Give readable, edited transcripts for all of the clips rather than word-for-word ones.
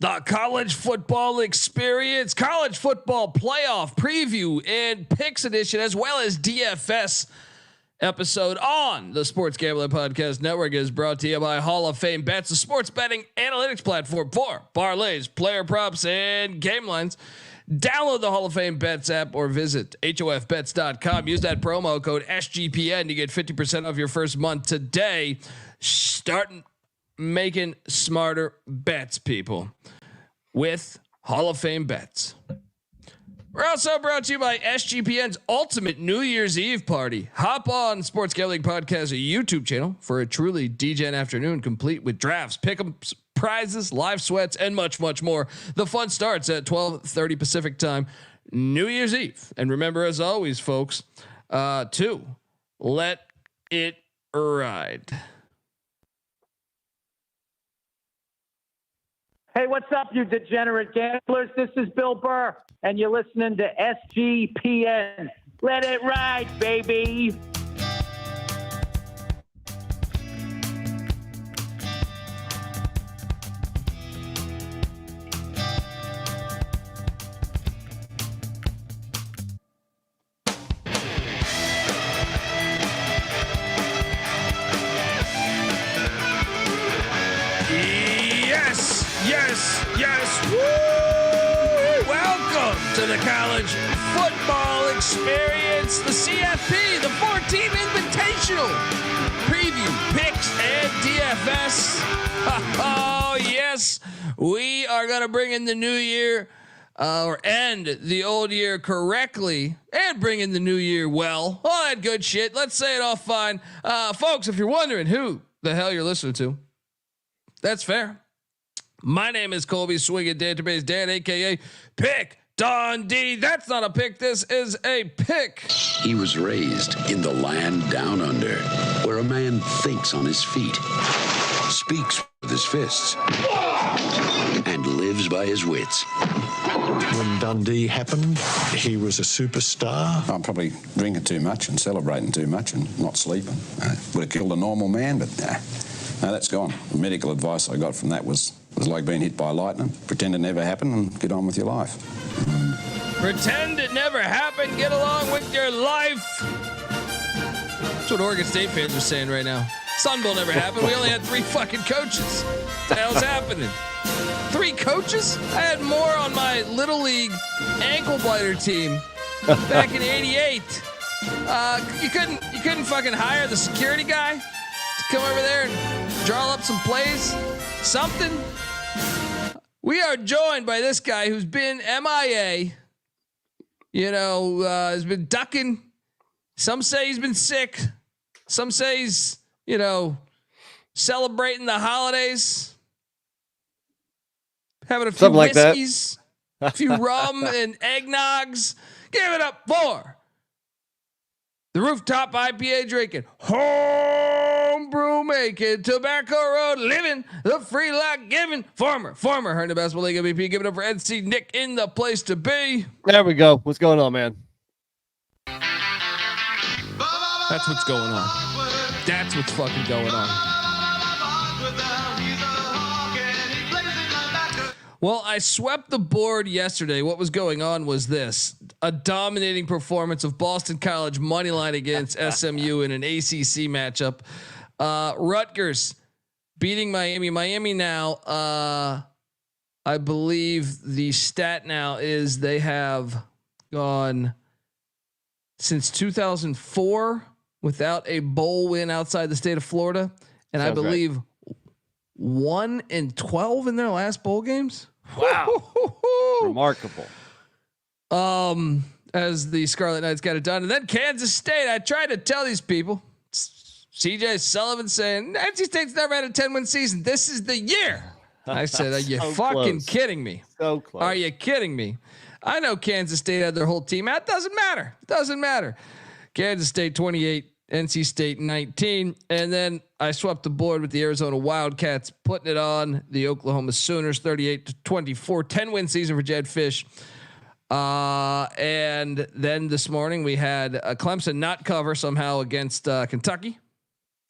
The college football experience, college football playoff preview and picks edition, as well as DFS episode on the Sports Gambling Podcast Network is brought to you by Hall of Fame Bets, a sports betting analytics platform for parlays, player props, and game lines. Download the Hall of Fame Bets app or visit hofbets.com. Use that promo code SGPN to get 50% off your first month today. Starting making smarter bets, people, with Hall of Fame Bets. We're also brought to you by SGPN's Ultimate New Year's Eve Party. Hop on Sports Gambling Podcast YouTube channel for a truly degen afternoon, complete with drafts, pick'ems, prizes, live sweats, and much, much more. The fun starts at 12:30 Pacific time, New Year's Eve. And remember, as always, folks, to let it ride. Hey, what's up, you degenerate gamblers? This is Bill Burr, and you're listening to SGPN. Let it ride, baby. Yes. Woo! Welcome to the college football experience, the CFP, the 4-team invitational preview, picks, and DFS. Oh, yes. We are going to bring in the new year or end the old year correctly and bring in the new year well. All that good shit. Let's say it all fine. Folks, if you're wondering who the hell you're listening to, that's fair. My name is Colby Swinging Database Dan, aka Pick Dundee. That's not a pick. This is a pick. He was raised in the land down under, where a man thinks on his feet, speaks with his fists, and lives by his wits. When Dundee happened, he was a superstar. I'm probably drinking too much and celebrating too much and not sleeping. Would have killed a normal man, but no, that's gone. The medical advice I got from that was like being hit by lightning. Pretend it never happened and get on with your life. Pretend it never happened. Get along with your life. That's what Oregon State fans are saying right now. Sun Bowl never happened. We only had 3 fucking coaches. What the hell's happening? 3 coaches? I had more on my little league ankle biter team back in '88. You couldn't fucking hire the security guy to come over there and draw up some plays. Something. We are joined by this guy who's been MIA. Has been ducking. Some say he's been sick. Some say he's, celebrating the holidays, having a few something like whiskeys, a few rum and eggnogs. Give it up for the rooftop IPA drinking, homebrew making, tobacco road living, the free life giving, former Herndon Basketball League MVP. Give it up for NC Nick in the place to be. There we go. What's going on, man? That's what's going on. That's what's fucking going on. Well, I swept the board yesterday. What was going on was this: a dominating performance of Boston College money line against SMU in an ACC matchup. Rutgers beating Miami. Miami now, I believe the stat now is they have gone since 2004 without a bowl win outside the state of Florida. And Sounds I believe right. 1-12 in their last bowl games. Wow. Remarkable. As the Scarlet Knights got it done. And then Kansas State, I tried to tell these people, CJ Sullivan saying, NC State's never had a 10-win season. This is the year. I said, are you So fucking close. kidding me? So close. Are you kidding me? I know Kansas State had their whole team out. Doesn't matter. Kansas State 28, NC State 19. And then I swept the board with the Arizona Wildcats, putting it on the Oklahoma Sooners 38-24, 10-win season for Jed Fish. And then this morning we had Clemson not cover somehow against Kentucky.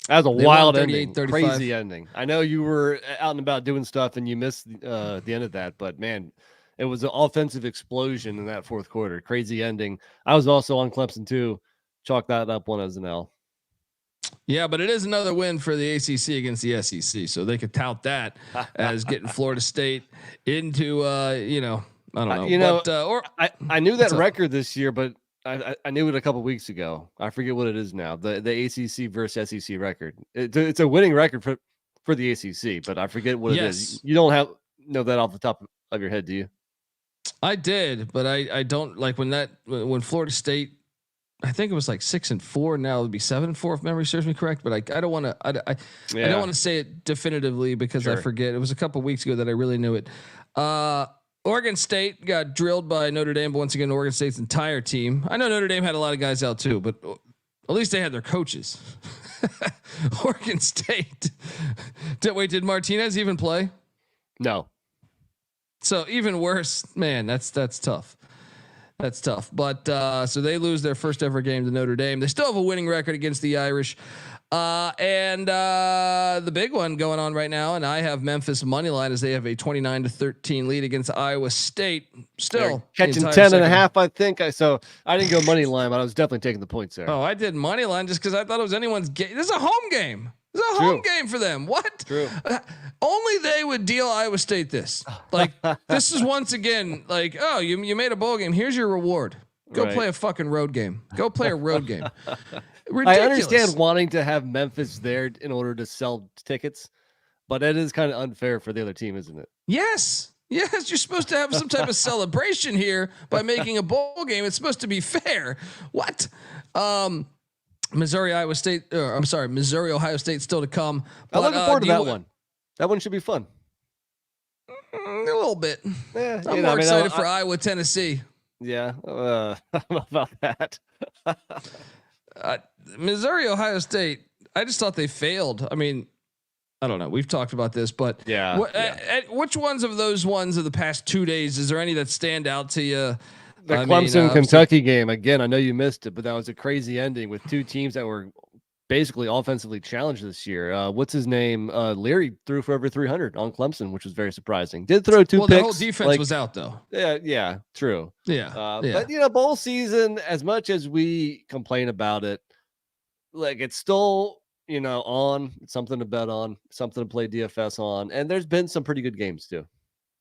That was a They wild won ending, 38-35. crazy ending. I know you were out and about doing stuff and you missed the end of that, but man, it was an offensive explosion in that fourth quarter. Crazy ending. I was also on Clemson too. Chalk that up one as an L. Yeah, but it is another win for the ACC against the SEC, so they could tout that as getting Florida State into I don't know. I knew that record this year, but I knew it a couple weeks ago. I forget what it is now. The ACC versus SEC record. It's a winning record for the ACC, but I forget what it is. You don't know that off the top of your head, do you? I did, but I don't like when Florida State. I think it was like 6-4. Now it would be 7-4 if memory serves me correct. But I don't want to. I don't want to say it definitively because I forget. It was a couple weeks ago that I really knew it. Oregon State got drilled by Notre Dame, but once again, Oregon State's entire team. I know Notre Dame had a lot of guys out too, but at least they had their coaches. Oregon State. Did Martinez even play? No. So even worse, man. That's tough. That's tough. But so they lose their first ever game to Notre Dame. They still have a winning record against the Irish. And the big one going on right now, and I have Memphis money line as they have a 29-13 lead against Iowa State. Still catching 10.5, I think. So I didn't go money line, but I was definitely taking the points there. Oh, I did money line just because I thought it was anyone's game. This is a home game. This is a home game for them. What? True. Only they would deal Iowa State this. Like this is once again like, oh, you made a bowl game. Here's your reward. Go play a fucking road game. Go play a road game. Ridiculous. I understand wanting to have Memphis there in order to sell tickets, but it is kind of unfair for the other team, isn't it? Yes. You're supposed to have some type of celebration here by making a bowl game. It's supposed to be fair. What? Missouri, Ohio State still to come. I'm looking forward to that one. That one should be fun. A little bit. I'm more excited for Iowa, Tennessee. Yeah. I don't know about that. Missouri, Ohio State. I just thought they failed. I mean, I don't know. We've talked about this, but which ones of those ones of the past 2 days, is there any that stand out to you? The Clemson Kentucky game. Again, I know you missed it, but that was a crazy ending with two teams that were basically offensively challenged this year. What's his name? Leary threw for over 300 on Clemson, which was very surprising. Did throw two picks. The whole defense was out though. Yeah, true. Yeah. But bowl season, as much as we complain about it, like it's still, on. It's something to bet on, something to play DFS on, and there's been some pretty good games too.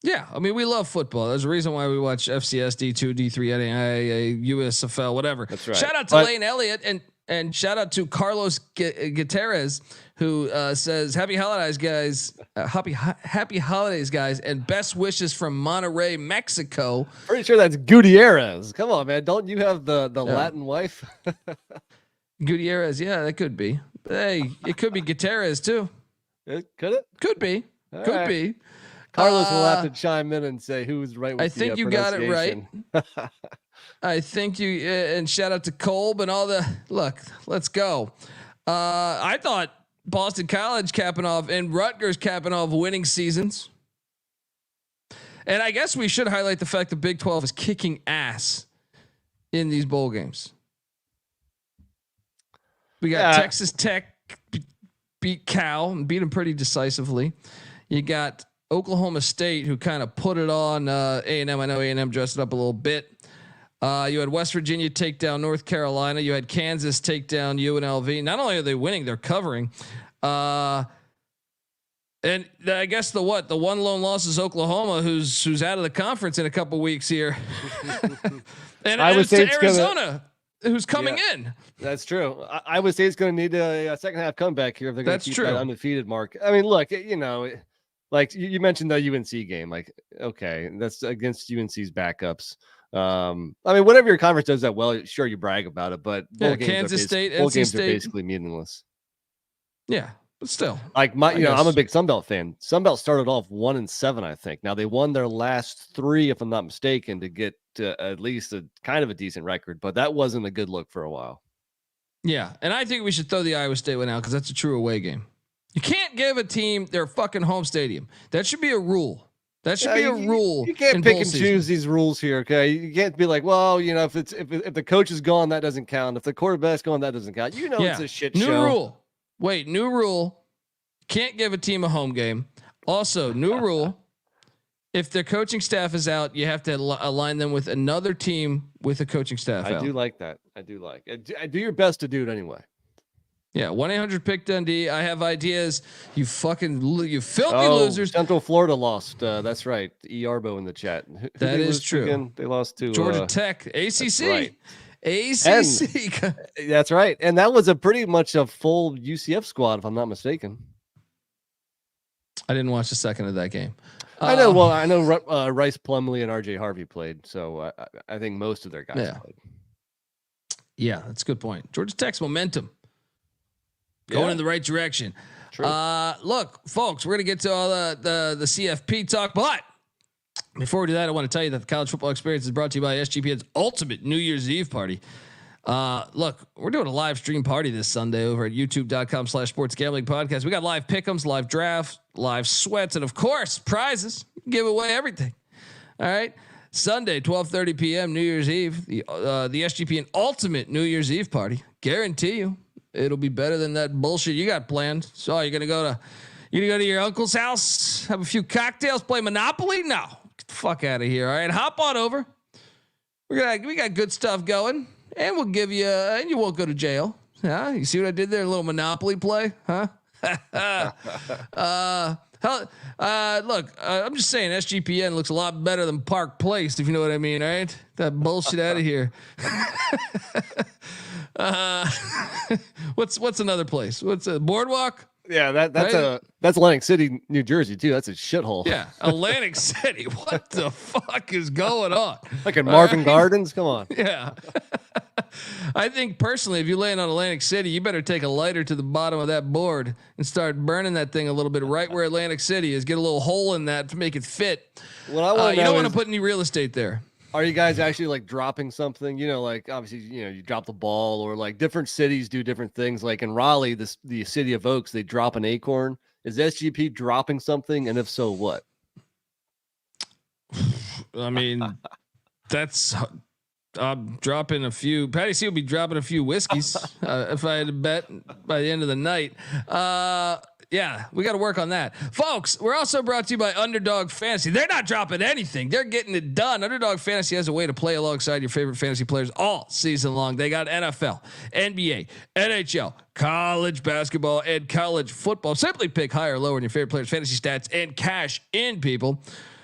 Yeah, I mean, we love football. There's a reason why we watch FCS, D2, D3, NAIA, USFL, whatever. That's right. Shout out to Lane Elliott and shout out to Carlos Gutierrez, who says, "Happy holidays, guys! Happy holidays, guys! And best wishes from Monterrey, Mexico." Pretty sure that's Gutierrez. Come on, man! Don't you have the Latin wife? Gutierrez, yeah, that could be. Hey, it could be Gutierrez too. Could it? Could be. All could right. be. Carlos will have to chime in and say who's right with I think you got it right. I think you and shout out to Kolb and all the look. Let's go. I thought Boston College capping off and Rutgers capping off winning seasons. And I guess we should highlight the fact that Big 12 is kicking ass in these bowl games. We got Texas Tech beat Cal and beat them pretty decisively. You got Oklahoma State, who kind of put it on A&M. I know A&M dressed it up a little bit. You had West Virginia take down North Carolina. You had Kansas take down UNLV. Not only are they winning, they're covering. And I guess the one lone loss is Oklahoma, who's out of the conference in a couple weeks here. and it's to Arizona, who's coming in. That's true. I would say it's going to need a second half comeback here if they're going to keep that undefeated mark. I mean, look, like you mentioned the UNC game, like, okay, that's against UNC's backups. I mean, whatever your conference does that well, sure, you brag about it, but Kansas State, bowl NC games State are basically meaningless. Yeah, but still, like I'm a big Sunbelt fan. Sunbelt started off 1-7, I think. Now they won their last 3, if I'm not mistaken, to get to at least a kind of a decent record, but that wasn't a good look for a while. Yeah, and I think we should throw the Iowa State one out because that's a true away game. You can't give a team their fucking home stadium. That should be a rule. That should be a rule. You can't pick and choose these rules here, okay? You can't be like, well, if the coach is gone, that doesn't count. If the quarterback's gone, that doesn't count. It's a shit show. New rule. Wait, new rule. Can't give a team a home game. Also, new rule. If their coaching staff is out, you have to align them with another team with a coaching staff out. I do like that. I do your best to do it anyway. Yeah, 1-800-PICK Dundee. I have ideas. You filthy losers. Central Florida lost. That's right. Arbo in the chat. That is true. Again? They lost to Georgia Tech. ACC. That's right. ACC. And, that's right. And that was pretty much a full UCF squad, if I'm not mistaken. I didn't watch a second of that game. I know. Well, I know Rice Plumlee and RJ Harvey played, so I think most of their guys played. Yeah, that's a good point. Georgia Tech's momentum going in the right direction. True. Look, folks, we're gonna get to all the CFP talk, but before we do that, I want to tell you that the college football experience is brought to you by SGPN's Ultimate New Year's Eve Party. Look, we're doing a live stream party this Sunday over at youtube.com/sports gambling podcast. We got live pick'ems, live drafts, live sweats, and of course prizes. Give away everything. All right. Sunday, 12:30 p.m. New Year's Eve, the SGPN Ultimate New Year's Eve Party. Guarantee you it'll be better than that bullshit you got planned. So you're gonna go to your uncle's house, have a few cocktails, play Monopoly? No. Get the fuck out of here. All right, hop on over. We got good stuff going. And we'll give you, and you won't go to jail. Yeah, you see what I did there? A little Monopoly play, huh? Look, I'm just saying, SGPN looks a lot better than Park Place, if you know what I mean, right? That bullshit out of here. What's another place? What's a Boardwalk? Yeah, that's Atlantic City, New Jersey too. That's a shithole. Yeah, Atlantic City. What the fuck is going on? Like in Marvin Gardens? Come on. Yeah. I think personally, if you land on Atlantic City, you better take a lighter to the bottom of that board and start burning that thing a little bit right where Atlantic City is. Get a little hole in that to make it fit. Well, you don't want to put any real estate there. Are you guys actually like dropping something? You know, like obviously, you drop the ball, or like different cities do different things. Like in Raleigh, the city of Oaks, they drop an acorn. Is SGP dropping something? And if so, what? I mean, that's I'm dropping a few. Patty C will be dropping a few whiskeys if I had to bet by the end of the night. Yeah, we got to work on that. Folks, we're also brought to you by Underdog Fantasy. They're not dropping anything. They're getting it done. Underdog Fantasy has a way to play alongside your favorite fantasy players all season long. They got NFL, NBA, NHL, college basketball, and college football. Simply pick higher or lower in your favorite players' fantasy stats and cash in, people.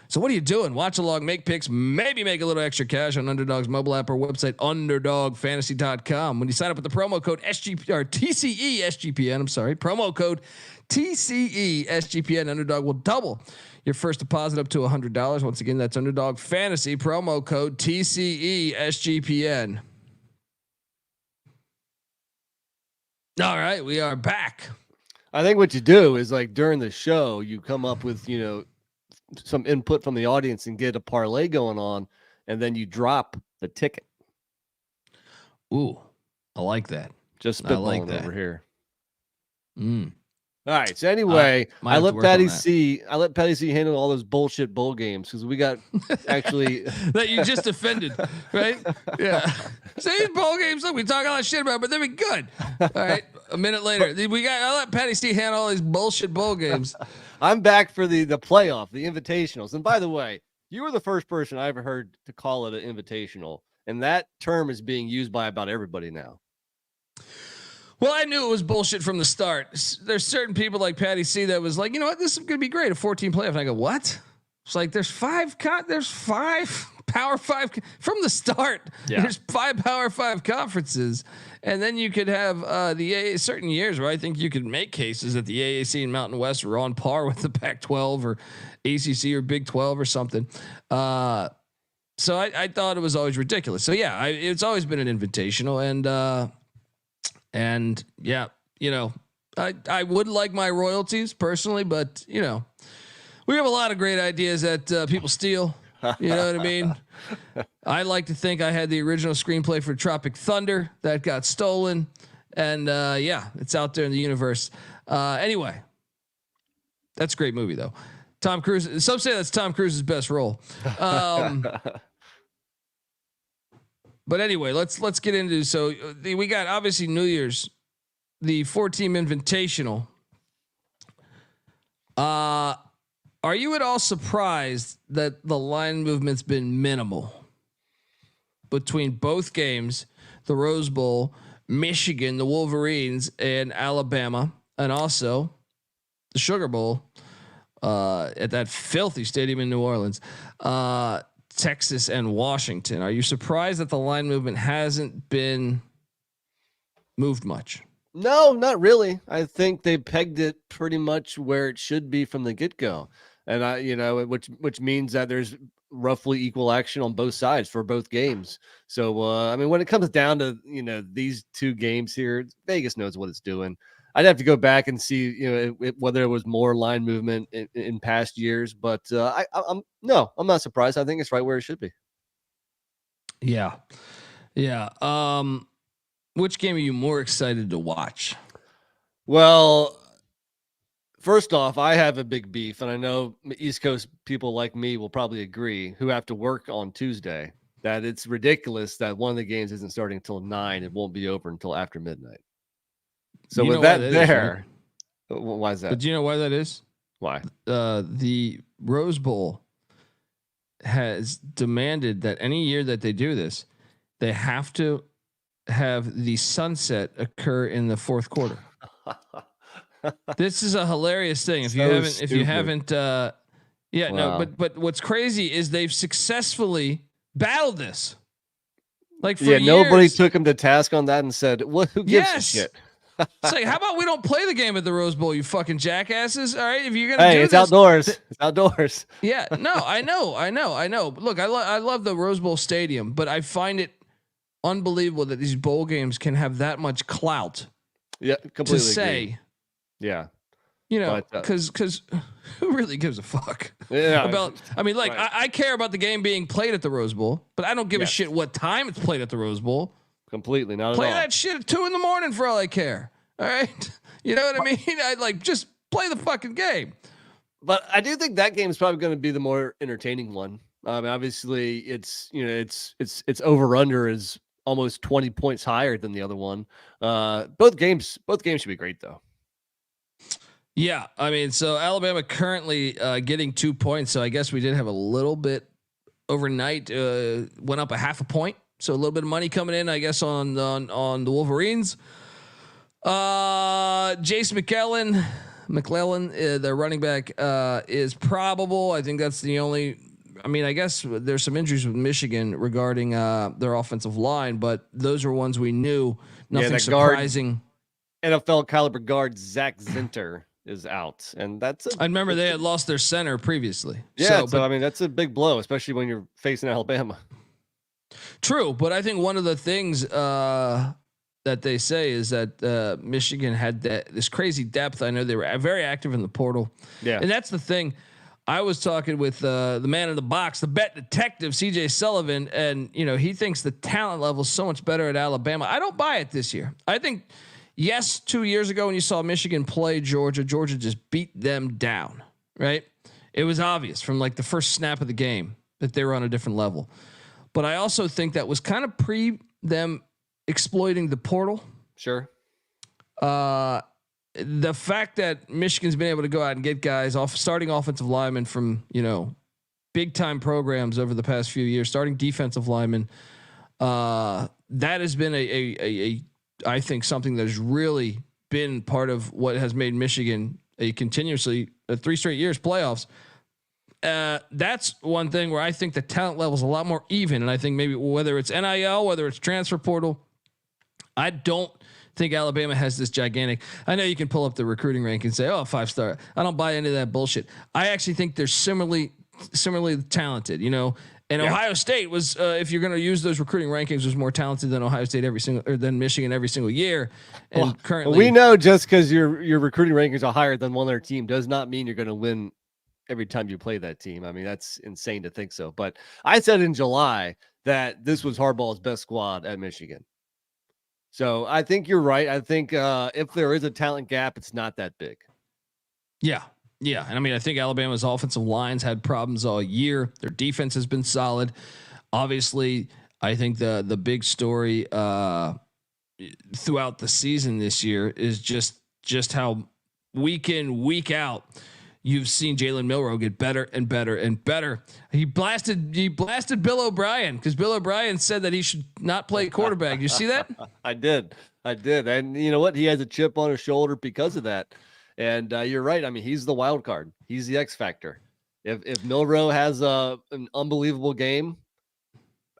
So what are you doing? Watch along, make picks, maybe make a little extra cash on Underdog's mobile app or website, underdogfantasy.com. When you sign up with the promo code TCE SGPN, promo code TCE SGPN, Underdog will double your first deposit up to $100. Once again, that's Underdog Fantasy, promo code TCE SGPN. All right, we are back. I think what you do is like during the show, you come up with, some input from the audience and get a parlay going on, and then you drop the ticket. Ooh, I like that. Just spitballing over here. All right. So anyway, I let Patty C handle all those bullshit bowl games because we got actually that you just offended, right? Yeah. See, these bowl games, look, we talk a lot of shit about, but they'll be good. All right. A minute later, I let Patty C handle all these bullshit bowl games. I'm back for the playoff, the invitationals. And by the way, you were the first person I ever heard to call it an invitational. And that term is being used by about everybody now. Well, I knew it was bullshit from the start. There's certain people like Patty C that was like, you know what, this is going to be great, a 14 playoff. And I go, what? It's like, there's five Power 5 from the start. Yeah. There's 5 Power 5 conferences. And then you could have the AA, certain years where I think you could make cases that the AAC and Mountain West are on par with the Pac-12 or ACC or Big 12 or something. So I thought it was always ridiculous. So yeah, it's always been an invitational, and yeah, I would like my royalties personally, but we have a lot of great ideas that people steal. You know what I mean? I like to think I had the original screenplay for Tropic Thunder that got stolen, and yeah, it's out there in the universe. Anyway, that's a great movie though. Tom Cruise. Some say that's Tom Cruise's best role. But anyway, let's get into. So we got obviously New Year's the 4-team invitational. Are you at all surprised that the line movement's been minimal between both games, the Rose Bowl, Michigan, the Wolverines, and Alabama, and also the Sugar Bowl at that filthy stadium in New Orleans, Texas and Washington? Are you surprised that the line movement hasn't been moved much? No, not really. I think they pegged it pretty much where it should be from the get-go. And which means that there's roughly equal action on both sides for both games. So, I mean, when it comes down to, these two games here, Vegas knows what it's doing. I'd have to go back and see, whether it was more line movement in past years, but I'm not surprised. I think it's right where it should be. Yeah. Which game are you more excited to watch? Well, first off, I have a big beef, and I know East Coast people like me will probably agree, who have to work on Tuesday, that it's ridiculous that one of the games isn't starting until 9. It won't be over until after midnight. So with that there, why is that? But do you know why that is? Why? The Rose Bowl has demanded that any year that they do this, they have to have the sunset occur in the fourth quarter. This is a hilarious thing. If you haven't, wow. No, but what's crazy is they've successfully battled this. Like, for years, nobody took him to task on that and said, "Well, who gives a shit?" It's like, how about we don't play the game at the Rose Bowl, you fucking jackasses? All right, if you're gonna it's outdoors. It's outdoors. Yeah, no, I know. Look, I love the Rose Bowl stadium, but I find it unbelievable that these bowl games can have that much clout. Yeah, completely to say. Agree. Yeah. Because who really gives a fuck about? I mean, like, right. I care about the game being played at the Rose Bowl, but I don't give a shit what time it's played at the Rose Bowl. Completely, not play at all. That shit at 2 a.m. for all I care. All right, you know what I mean? I just play the fucking game. But I do think that game is probably going to be the more entertaining one. Obviously, it's over under is almost 20 points higher than the other one. Both games should be great though. Yeah, I mean, so Alabama currently getting 2 points. So I guess we did have a little bit overnight. Went up a half a point. So a little bit of money coming in, I guess, on the Wolverines. Jace McClellan, their running back, is probable. I think that's the only. I mean, I guess there's some injuries with Michigan regarding their offensive line, but those are ones we knew. Nothing surprising. NFL caliber guard Zach Zinter is out, and I remember they had lost their center previously. Yeah, so I mean that's a big blow, especially when you're facing Alabama. True, but I think one of the things that they say is that Michigan had this crazy depth. I know they were very active in the portal. Yeah, and that's the thing. I was talking with the man in the box, the bet detective, CJ Sullivan, and he thinks the talent level is so much better at Alabama. I don't buy it this year. I think, yes, 2 years ago when you saw Michigan play Georgia just beat them down, right? It was obvious from like the first snap of the game that they were on a different level. But I also think that was kind of pre them exploiting the portal. Sure. The fact that Michigan's been able to go out and get guys starting offensive linemen from, big time programs over the past few years, starting defensive linemen, that has been I think something that has really been part of what has made Michigan a 3 straight years playoffs. That's one thing where I think the talent level is a lot more even. And I think maybe whether it's NIL, whether it's transfer portal, I don't think Alabama has this gigantic. I know you can pull up the recruiting rank and say, 5-star. I don't buy into that bullshit. I actually think they're similarly talented, and Ohio State was, if you're going to use those recruiting rankings, was more talented than Ohio State than Michigan every single year. And currently, we know just because your recruiting rankings are higher than one other team does not mean you're going to win every time you play that team. I mean, that's insane to think so. But I said in July that this was Harbaugh's best squad at Michigan. So I think you're right. I think if there is a talent gap, it's not that big. Yeah. Yeah. And I mean, I think Alabama's offensive lines had problems all year. Their defense has been solid. Obviously, I think the big story throughout the season this year is just how week in, week out, you've seen Jalen Milroe get better and better and better. He blasted Bill O'Brien because Bill O'Brien said that he should not play quarterback. You see that? I did. And you know what? He has a chip on his shoulder because of that. And you're right. I mean, he's the wild card. He's the X factor. If Milroe has an unbelievable game,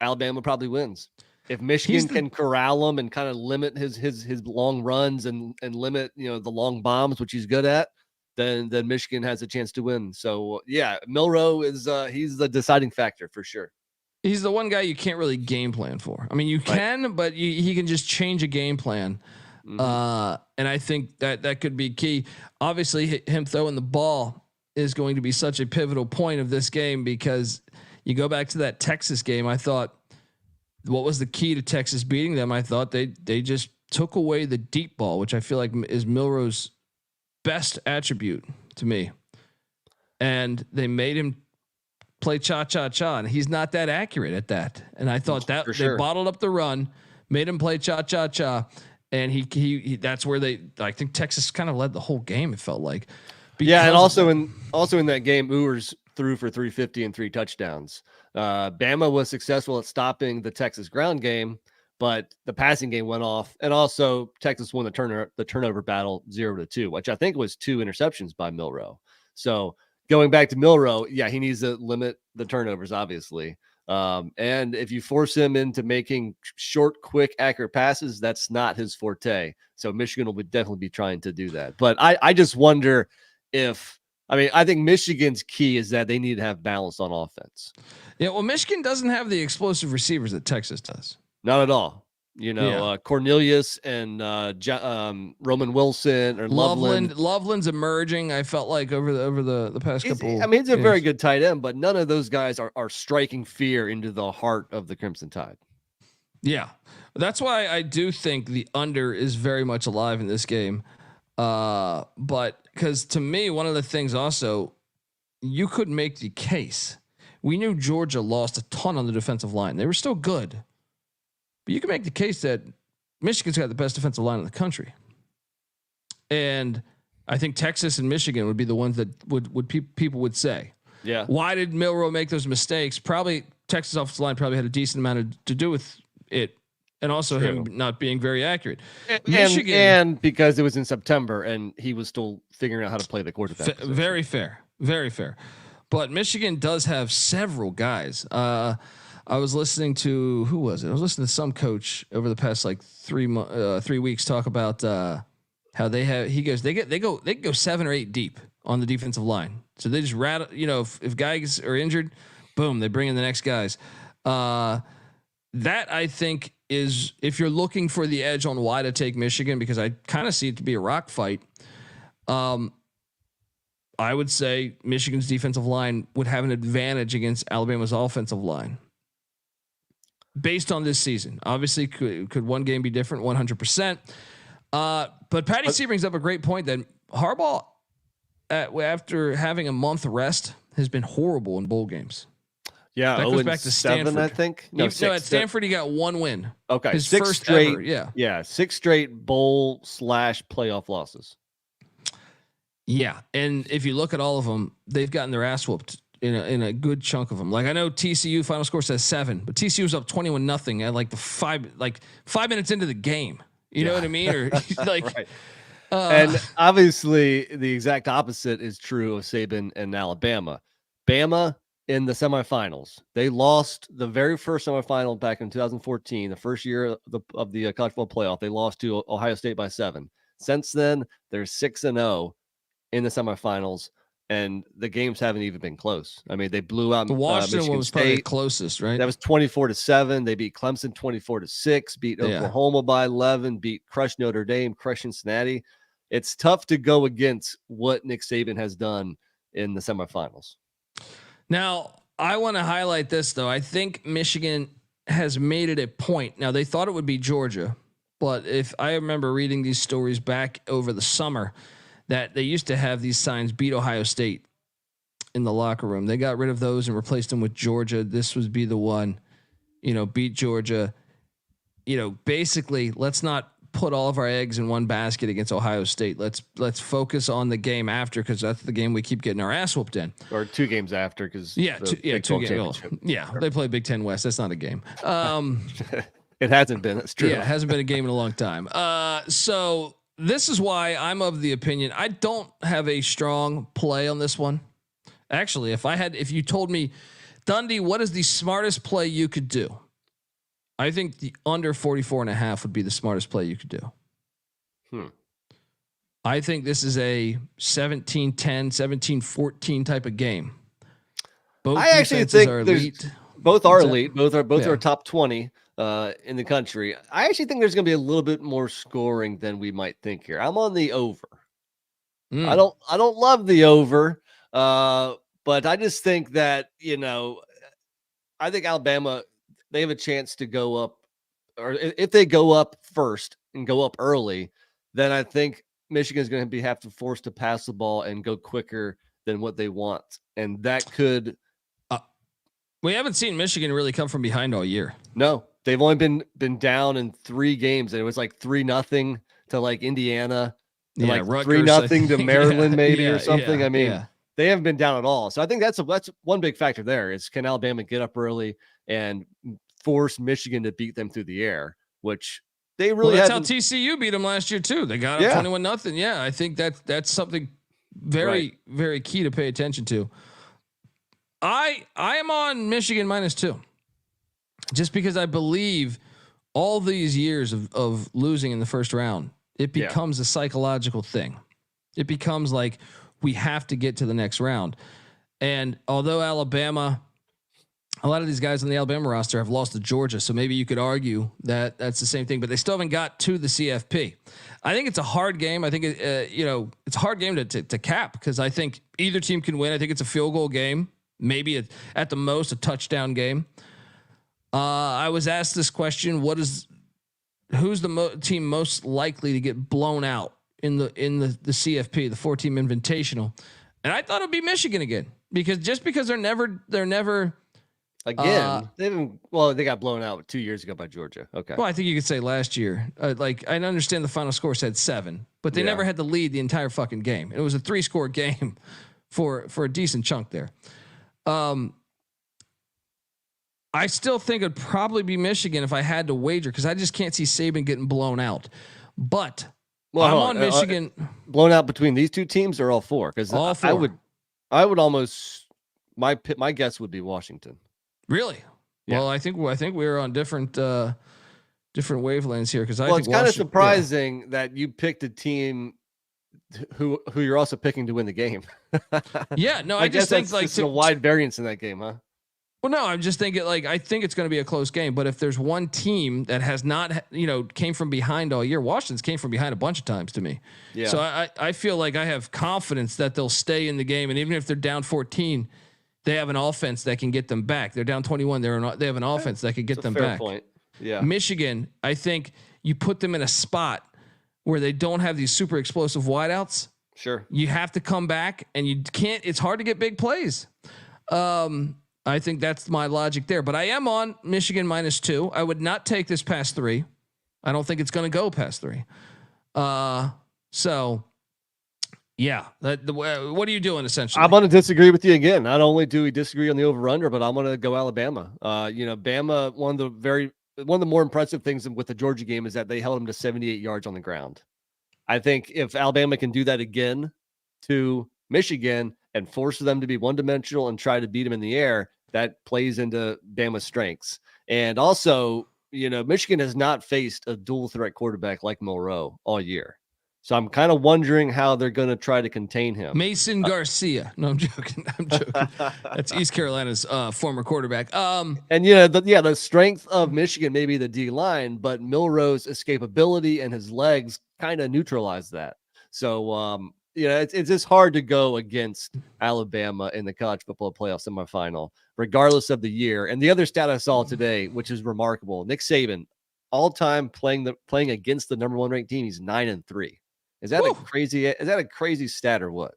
Alabama probably wins. If Michigan can corral him and kind of limit his long runs and limit, the long bombs, which he's good at, then Michigan has a chance to win. So yeah, Milroe is he's the deciding factor for sure. He's the one guy you can't really game plan for. I mean, you can, but he can just change a game plan. Mm-hmm. And I think that could be key. Obviously, him throwing the ball is going to be such a pivotal point of this game because you go back to that Texas game. I thought, what was the key to Texas beating them? I thought they just took away the deep ball, which I feel like is Milroe's best attribute to me. And they made him play cha-cha-cha, and he's not that accurate at that. And I thought that they bottled up the run, made him play cha-cha-cha, and he that's where I think Texas kind of led the whole game, it felt like. Yeah, and also in that game, Ewers threw for 350 and 3 touchdowns. Bama was successful at stopping the Texas ground game, but the passing game went off, and also Texas won the turnover battle 0-2, which I think was 2 interceptions by Milroe. So going back to Milroe, yeah, he needs to limit the turnovers, obviously. And if you force him into making short, quick, accurate passes, that's not his forte. So Michigan will definitely be trying to do that. But I just wonder I think Michigan's key is that they need to have balance on offense. Yeah, well, Michigan doesn't have the explosive receivers that Texas does. Not at all. Cornelius and Roman Wilson or Loveland. Loveland's emerging. I felt like over the past couple. I mean, he's a very good tight end, but none of those guys are striking fear into the heart of the Crimson Tide. Yeah, that's why I do think the under is very much alive in this game. But because to me, one of the things also, you could make the case. We knew Georgia lost a ton on the defensive line. They were still good. But you can make the case that Michigan's got the best defensive line in the country. And I think Texas and Michigan would be the ones that people would say. Yeah. Why did Milroe make those mistakes? Probably Texas offensive line probably had a decent amount to do with it. And also him not being very accurate. Michigan, and because it was in September and he was still figuring out how to play the quarterback. Very fair. Very fair. But Michigan does have several guys. I was listening to, who was it? I was listening to some coach over the past like 3 weeks talk about how they have. He goes, they go 7 or 8 deep on the defensive line. So they just rattle. If guys are injured, boom, they bring in the next guys. That I think is, if you're looking for the edge on why to take Michigan, because I kind of see it to be a rock fight. I would say Michigan's defensive line would have an advantage against Alabama's offensive line based on this season. Obviously, could one game be different? 100%. But Patty C brings up a great point that Harbaugh, after having a month rest, has been horrible in bowl games. Yeah, that goes back to Stanford. I think. No, at Stanford he got 1 win. Okay, his 6 first straight. Ever, 6 straight bowl / playoff losses. Yeah, and if you look at all of them, they've gotten their ass whooped in a good chunk of them. Like I know TCU final score says 7, but TCU was up 21-0 at like 5 minutes into the game. You know what I mean? Or like, right. And obviously the exact opposite is true of Saban and Alabama. Bama in the semifinals, they lost the very first semifinal back in 2014, the first year of the college football playoff. They lost to Ohio State by 7. Since then, they're 6-0 in the semifinals, and the games haven't even been close. I mean, they blew out the Washington Michigan was State. probably the closest, right? That was 24-7. They beat Clemson 24-6, beat Oklahoma by 11, crushed Notre Dame, crushed Cincinnati. It's tough to go against what Nick Saban has done in the semifinals. Now, I want to highlight this, though. I think Michigan has made it a point. Now, they thought it would be Georgia, but if I remember reading these stories back over the summer, that they used to have these signs, beat Ohio State, in the locker room. They got rid of those and replaced them with Georgia. This would be the one, beat Georgia. basically let's not put all of our eggs in one basket against Ohio State. Let's focus on the game after, because that's the game we keep getting our ass whooped in. Or 2 games after, because two games. They play Big Ten West. That's not a game. It hasn't been. It's true. Yeah, it hasn't been a game in a long time. So this is why I'm of the opinion I don't have a strong play on this one. Actually, if you told me, Dundee, what is the smartest play you could do? I think the under 44.5 would be the smartest play you could do. I think this is a 17-10, 17-14 type of game. Both I actually think are elite. Both are elite. Both are top 20 in the country. I actually think there's going to be a little bit more scoring than we might think here. I'm on the over. I don't love the over, but I just think that, I think Alabama, they have a chance to go up, or if they go up first and go up early, then I think Michigan is going to have to force to pass the ball and go quicker than what they want. And that could. We haven't seen Michigan really come from behind all year. No, they've only been down in 3 games. And it was like 3-0 to like Indiana. And like Rutgers, 3-0 to Maryland, or something. They haven't been down at all. So I think that's one big factor there is, can Alabama get up early and force Michigan to beat them through the air, which they really that's how TCU beat them last year too. They got up 21-0. Yeah, I think that's something very, very key to pay attention to. I am on Michigan -2, just because I believe all these years of losing in the first round, it becomes a psychological thing. It becomes like, we have to get to the next round. And although Alabama, a lot of these guys on the Alabama roster have lost to Georgia, so maybe you could argue that that's the same thing, but they still haven't got to the CFP. I think it's a hard game. I think it's a hard game to cap, because I think either team can win. I think it's a field goal game, maybe at the most a touchdown game. I was asked this question: who's the team most likely to get blown out in the CFP, the 4-team invitational? And I thought it'd be Michigan again, because they're never again. They got blown out 2 years ago by Georgia. Okay. Well, I think you could say last year. I understand the final score said 7, but they never had to lead the entire fucking game. It was a 3-score game for a decent chunk there. I still think it'd probably be Michigan if I had to wager, because I just can't see Saban getting blown out. But I'm on Michigan. Blown out between these 2 teams or all 4? Because all 4. I would almost, my guess would be Washington. Really? Yeah. Well, I think we're on different wavelengths here, because it's kind of surprising that you picked a team who you're also picking to win the game. I just think it's a wide variance in that game, huh? Well, no, I'm just thinking I think it's going to be a close game, but if there's one team that has not, came from behind all year, Washington's came from behind a bunch of times to me. Yeah. So I feel like I have confidence that they'll stay in the game. And even if they're down 14, they have an offense that can get them back. They're down 21. They have an offense that could get them back. Point. Yeah. Michigan, I think you put them in a spot where they don't have these super explosive wideouts. Sure. You have to come back, and you can't, it's hard to get big plays. I think that's my logic there, but I am on Michigan -2. I would not take this past 3. I don't think it's going to go past 3. So yeah, what are you doing essentially? I'm going to disagree with you again. Not only do we disagree on the over/under, but I'm going to go Alabama. Bama, one of the more impressive things with the Georgia game is that they held them to 78 yards on the ground. I think if Alabama can do that again to Michigan and force them to be one-dimensional and try to beat them in the air, that plays into Bama's strengths. And also, Michigan has not faced a dual threat quarterback like Milroe all year. So I'm kind of wondering how they're going to try to contain him. Mason Garcia. No, I'm joking. That's East Carolina's former quarterback. And the strength of Michigan may be the D line, but Milroe's escapability and his legs kind of neutralize that. So, it's just hard to go against Alabama in the college football playoff semifinal, regardless of the year. And the other stat I saw today, which is remarkable, Nick Saban, all time playing against the number 1 ranked team, he's 9-3. Is that a crazy stat or what?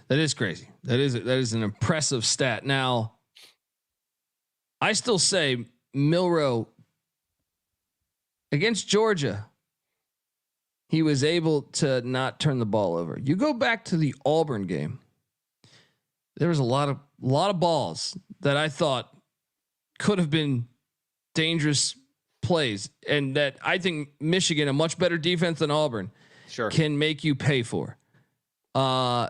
That is crazy. That is an impressive stat. Now, I still say Milroe Against Georgia, he was able to not turn the ball over. You go back to the Auburn game. There was a lot of balls that I thought could have been dangerous plays, and that I think Michigan, a much better defense than Auburn, can make you pay for. I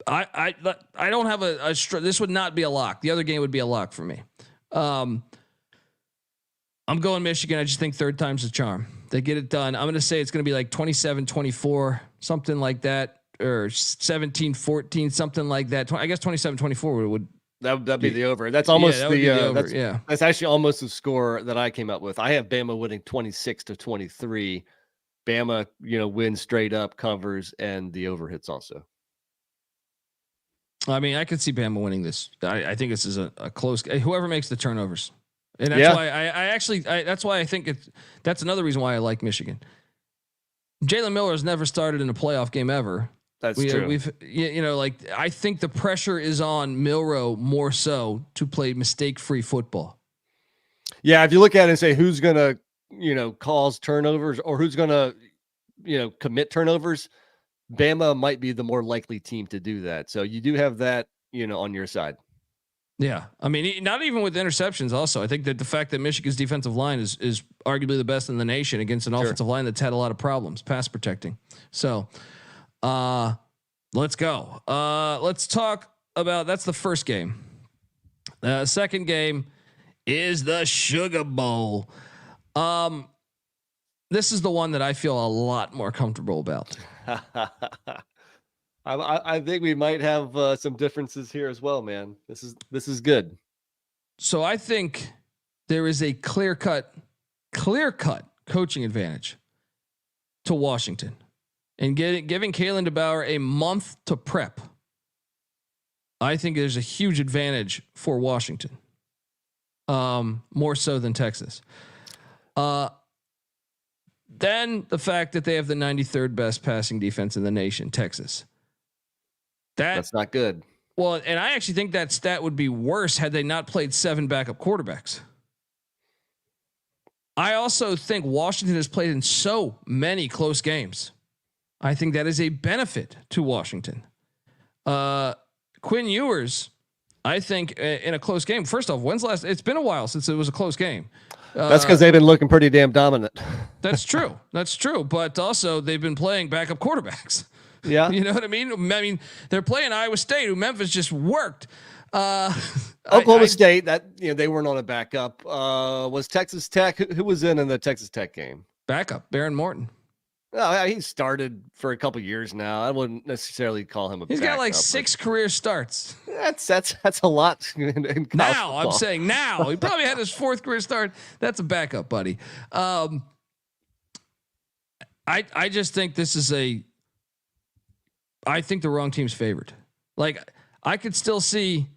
don't have this would not be a lock. The other game would be a lock for me. I'm going Michigan. I just think third time's the charm. They get it done. I'm going to say it's going to be like 27-24, something like that, or 17-14, something like that. I guess 27-24 would. That'd be the over. That's almost that's actually almost the score that I came up with. I have Bama winning 26-23. Bama, wins straight up, covers, and the over hits also. I mean, I could see Bama winning this. I think this is a close. Whoever makes the turnovers, and that's why that's why I think that's another reason why I like Michigan. Jalen Milroe has never started in a playoff game ever. That's true. I think the pressure is on Milroe more so to play mistake-free football. Yeah, if you look at it and say who's gonna, cause turnovers or who's gonna, commit turnovers, Bama might be the more likely team to do that. So you do have that, on your side. Yeah, I mean, not even with interceptions. Also, I think that the fact that Michigan's defensive line is arguably the best in the nation against an offensive line that's had a lot of problems pass protecting. So. Let's go. Let's talk about, that's the first game. Second game is the Sugar Bowl. This is the one that I feel a lot more comfortable about. I think we might have some differences here as well, man. This is good. So I think there is a clear cut coaching advantage to Washington. And giving Kalen DeBauer a month to prep, I think there's a huge advantage for Washington, more so than Texas. Then the fact that they have the 93rd best passing defense in the nation, Texas. That's not good. Well, and I actually think that stat would be worse had they not played 7 backup quarterbacks. I also think Washington has played in so many close games. I think that is a benefit to Washington. Quinn Ewers, I think in a close game. First off, it's been a while since it was a close game. That's because they've been looking pretty damn dominant. That's true. That's true. But also they've been playing backup quarterbacks. Yeah. You know what I mean? They're playing Iowa State, who Memphis just worked. Oklahoma State, that they weren't on a backup. Was Texas Tech? Who was in the Texas Tech game? Backup, Baron Morton. Oh, he started for a couple years now. I wouldn't necessarily call him a. He's got like 6 career starts. That's a lot. In now I'm saying now he probably had his 4th career start. That's a backup, buddy. I just think this is I think the wrong team's favored. Like I could still see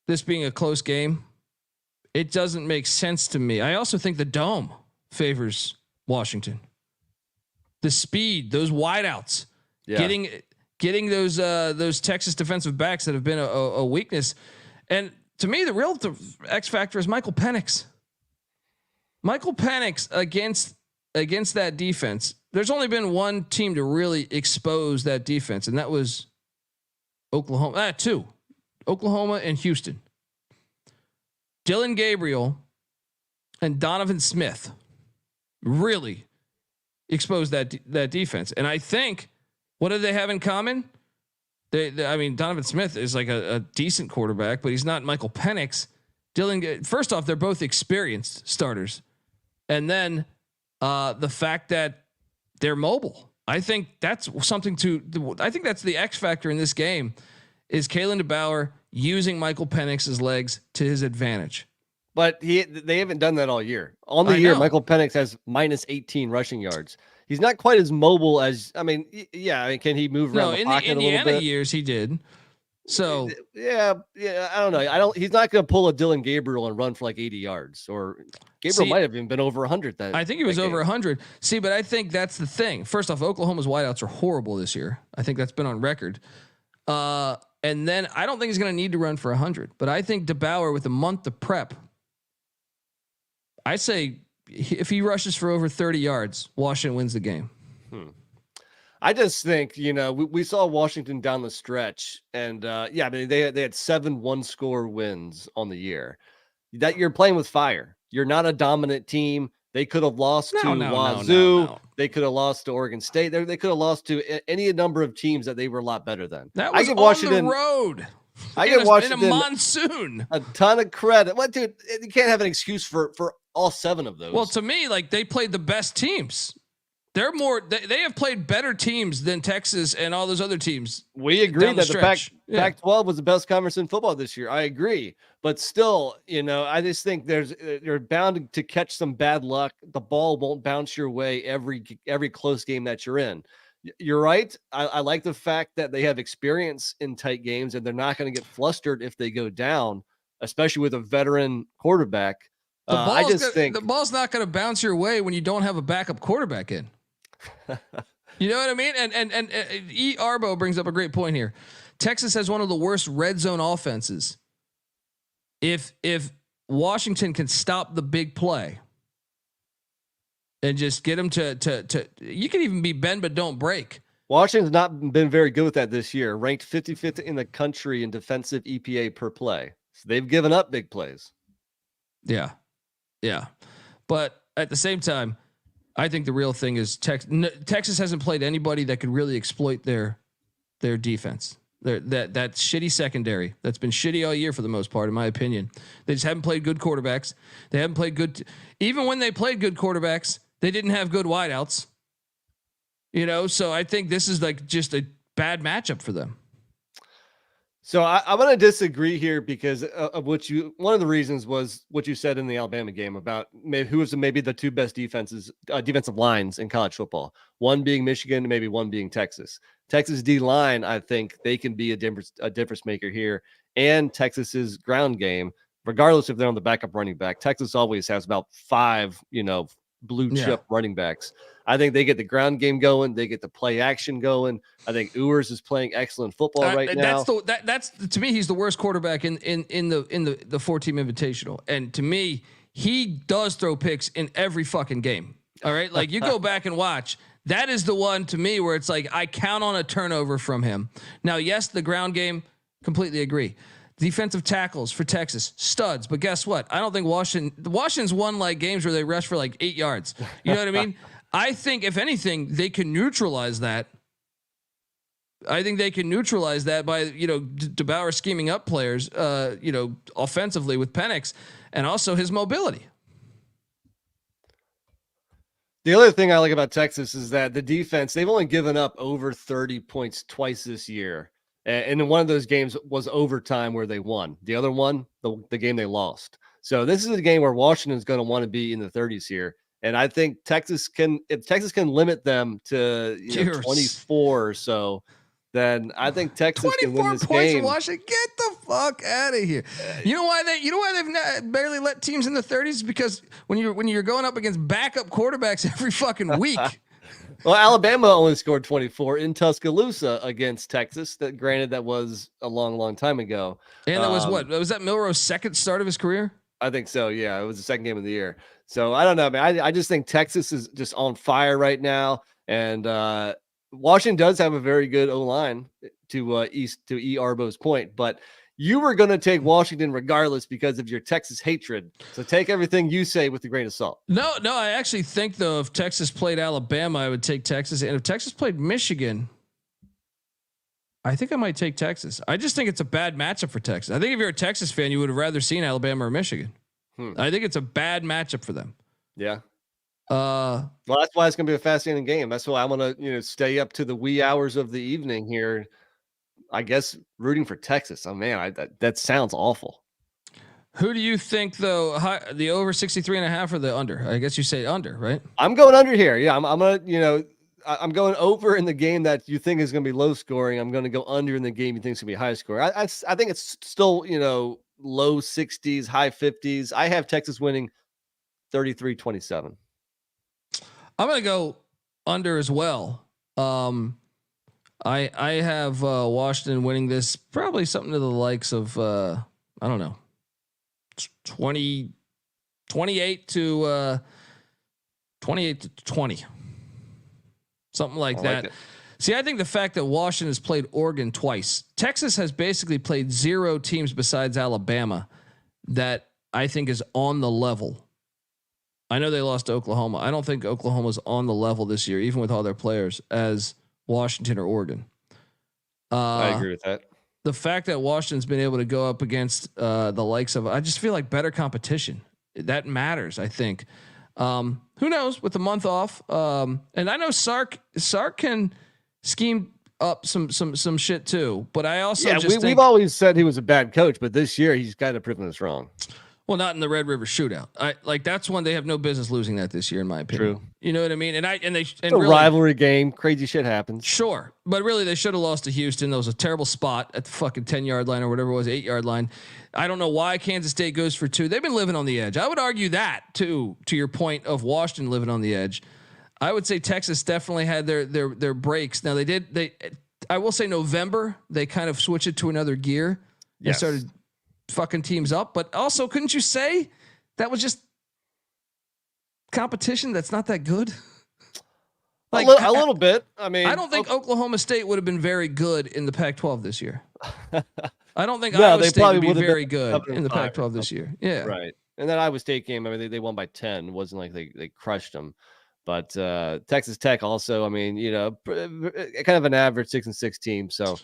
this being a close game. It doesn't make sense to me. I also think the dome favors Washington. The speed, those wideouts, getting those Texas defensive backs that have been a weakness, and to me, the real X factor is Michael Pennix. Michael Pennix against that defense. There's only been one team to really expose that defense, and that was Oklahoma. 2, Oklahoma and Houston. Dylan Gabriel and Donovan Smith really exposed that defense. And I think, what do they have in common? Donovan Smith is like a decent quarterback, but he's not Michael Pennix. First off, they're both experienced starters. And then the fact that they're mobile. I think that's something I think that's the X factor in this game is Kalen DeBauer using Michael Penix's legs to his advantage. But they haven't done that all year. On the year, Michael Pennix has minus 18 rushing yards. He's not quite as mobile as, can he move around the pocket a little bit? In the Indiana years, he did. So yeah, I don't know. He's not going to pull a Dylan Gabriel and run for like 80 yards, or Gabriel might have even been over 100. I think he was over 100. See, but I think that's the thing. First off, Oklahoma's wideouts are horrible this year. I think that's been on record. And then I don't think he's going to need to run for 100, but I think DeBauer with a month to prep, I say if he rushes for over 30 yards, Washington wins the game. I just think, we saw Washington down the stretch, and they had 7 one-score wins on the year. That you're playing with fire. You're not a dominant team. They could have lost to Wazoo. No. They could have lost to Oregon State. They could have lost to any number of teams that they were a lot better than. That was on the road. I give Washington in a monsoon a ton of credit. What, dude? You can't have an excuse for all 7 of those. Well, to me, like, they played the best teams. They're more. They have played better teams than Texas and all those other teams. We agree that the Pac-12 was the best conference in football this year. I agree, but still, I just think you're bound to catch some bad luck. The ball won't bounce your way every close game that you're in. You're right. I like the fact that they have experience in tight games and they're not going to get flustered if they go down, especially with a veteran quarterback. The ball's not going to bounce your way when you don't have a backup quarterback in. You know what I mean? And E. Arbo brings up a great point here. Texas has one of the worst red zone offenses. If Washington can stop the big play and just get them to you can even be bend but don't break. Washington's not been very good with that this year. Ranked 55th in the country in defensive EPA per play. So they've given up big plays. Yeah. But at the same time, I think the real thing is Texas hasn't played anybody that could really exploit their defense. That shitty secondary that's been shitty all year for the most part, in my opinion. They just haven't played good quarterbacks. They haven't played good. Even when they played good quarterbacks, they didn't have good wideouts. So I think this is like just a bad matchup for them. So I'm going to disagree here because of one of the reasons was what you said in the Alabama game about who was maybe the 2 best defensive lines in college football. One being Michigan, maybe one being Texas. Texas D line, I think they can be a difference maker here, and Texas's ground game, regardless if they're on the backup running back. Texas always has about 5, blue chip running backs. I think they get the ground game going. They get the play action going. I think Ewers is playing excellent football right now. That's to me, he's the worst quarterback in the 4-team invitational. And to me, he does throw picks in every fucking game. All right. Like, you go back and watch. That is the one to me where it's like, I count on a turnover from him. Now, yes, the ground game, completely agree. Defensive tackles for Texas, studs. But guess what? I don't think Washington's won like games where they rush for like 8 yards. You know what I mean? I think if anything, they can neutralize that. I think they can neutralize that by, DeBauer scheming up players, offensively with Pennix and also his mobility. The other thing I like about Texas is that the defense, they've only given up over 30 points twice this year. And one of those games was overtime where they won. The other one, the game they lost. So this is a game where Washington's going to want to be in the 30s here. And I think if Texas can limit them to 24 or so, then I think Texas can win this game. 24 points in Washington. Get the fuck out of here. You know why they've barely let teams in the 30s? Because when you're going up against backup quarterbacks every fucking week. Well, Alabama only scored 24 in Tuscaloosa against Texas. That was a long, long time ago. And that was that Milroe's second start of his career? I think so. Yeah, it was the second game of the year. So I don't know, man. I just think Texas is just on fire right now, and Washington does have a very good O-line to E. Arbo's point, but you were going to take Washington regardless because of your Texas hatred. So take everything you say with a grain of salt. No, I actually think though if Texas played Alabama, I would take Texas, and if Texas played Michigan, I think I might take Texas. I just think it's a bad matchup for Texas. I think if you're a Texas fan, you would have rather seen Alabama or Michigan. I think it's a bad matchup for them. Yeah. Well, that's why it's going to be a fascinating game. That's why I'm going to, stay up to the wee hours of the evening here. I guess rooting for Texas. Oh man, that sounds awful. Who do you think though? The over 63.5 or the under? I guess you say under, right? I'm going under here. Yeah, I'm gonna, I'm going over in the game that you think is going to be low scoring. I'm going to go under in the game you think is going to be high scoring. I think it's still, low 60s, high 50s. I have Texas winning 33-27. I'm going to go under as well. I have Washington winning this, probably something to the likes of I don't know, 28 to 28-20. Something like that. It. See, I think the fact that Washington has played Oregon twice, Texas has basically played 0 teams besides Alabama that I think is on the level. I know they lost to Oklahoma. I don't think Oklahoma's on the level this year, even with all their players, as Washington or Oregon. I agree with that. The fact that Washington's been able to go up against the likes of, I just feel like better competition. That matters, I think. Who knows with the month off? And I know Sark can scheme up some shit too, but I also we've always said he was a bad coach, but this year he's kind of proven us wrong. Well, not in the Red River Shootout. That's one they have no business losing that this year, in my opinion. True. You know what I mean? And it's a rivalry game, crazy shit happens. Sure, but really they should have lost to Houston. That was a terrible spot at the fucking 10-yard line or whatever it was, 8-yard line. I don't know why Kansas State goes for 2. They've been living on the edge. I would argue that too, to your point of Washington living on the edge. I would say Texas definitely had their breaks. Now I will say November they kind of switched it to another gear. They started fucking teams up, but also couldn't you say that was just competition that's not that good? Like a little bit. I mean, I don't think Oklahoma State would have been very good in the Pac-12 this year. I don't think no, Iowa they State probably would be very been good in the Pac-12 this year. Yeah, right. And that Iowa State game, I mean, they won by 10. It wasn't like they crushed them. But Texas Tech also, I mean, kind of an average 6-6 team. So.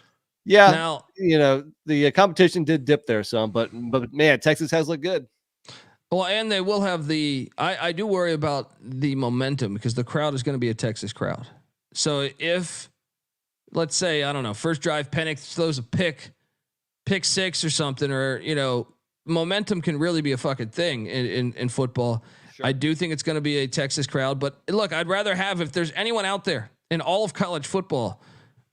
Yeah, now the competition did dip there some, but man, Texas has looked good. Well, and they will have I do worry about the momentum because the crowd is going to be a Texas crowd. So if, let's say, I don't know, first drive Pennix throws a pick 6 or something, or momentum can really be a fucking thing in football. Sure. I do think it's going to be a Texas crowd, but look, I'd rather have, if there's anyone out there in all of college football,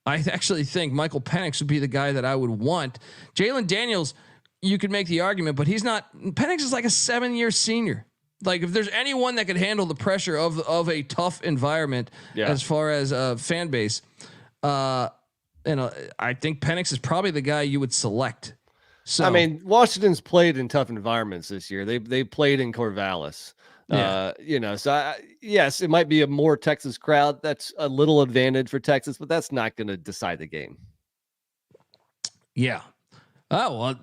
I actually think Michael Pennix would be the guy that I would want. Jalen Daniels, you could make the argument, but he's not. Pennix is like a 7-year senior. Like if there's anyone that could handle the pressure of a tough environment as far as fan base, I think Pennix is probably the guy you would select. So I mean, Washington's played in tough environments this year. They played in Corvallis. So yes, it might be a more Texas crowd. That's a little advantage for Texas, but that's not going to decide the game. Yeah. Oh, well,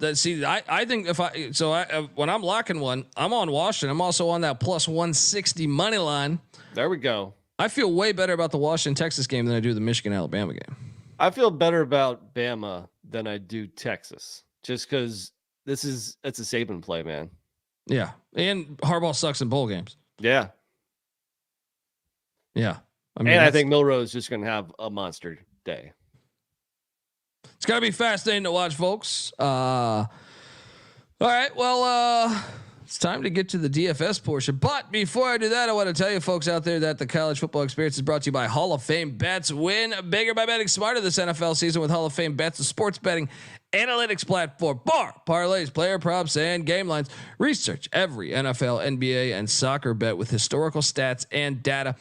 I think when I'm locking one, I'm on Washington. I'm also on that plus 160 money line. There we go. I feel way better about the Washington Texas game than I do the Michigan Alabama game. I feel better about Bama than I do Texas, just because it's a Saban play, man. Yeah. And Harbaugh sucks in bowl games. Yeah. Yeah. I think Milroe is just going to have a monster day. It's got to be fascinating to watch, folks. All right. Well, it's time to get to the DFS portion. But before I do that, I want to tell you folks out there that the college football experience is brought to you by Hall of Fame Bets. Win bigger by betting smarter this NFL season with Hall of Fame Bets, the sports betting analytics platform, parlays, player props, and game lines. Research every NFL, NBA, and soccer bet with historical stats and data.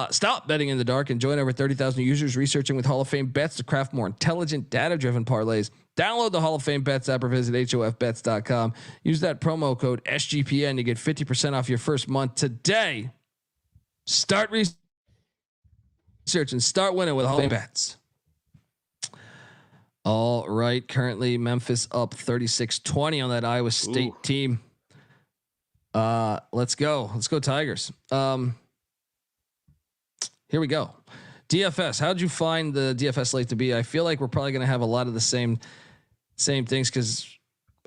Stop betting in the dark and join over 30,000 users researching with Hall of Fame Bets to craft more intelligent, data-driven parlays. Download the Hall of Fame Bets app or visit hofbets.com. Use that promo code SGPN to get 50% off your first month today. Start research and start winning with Hall of Fame Bets. All right. Currently Memphis up 36-20 on that Iowa State team. Let's go. Let's go Tigers. Here we go. DFS. How'd you find the DFS slate to be? I feel like we're probably going to have a lot of the same things because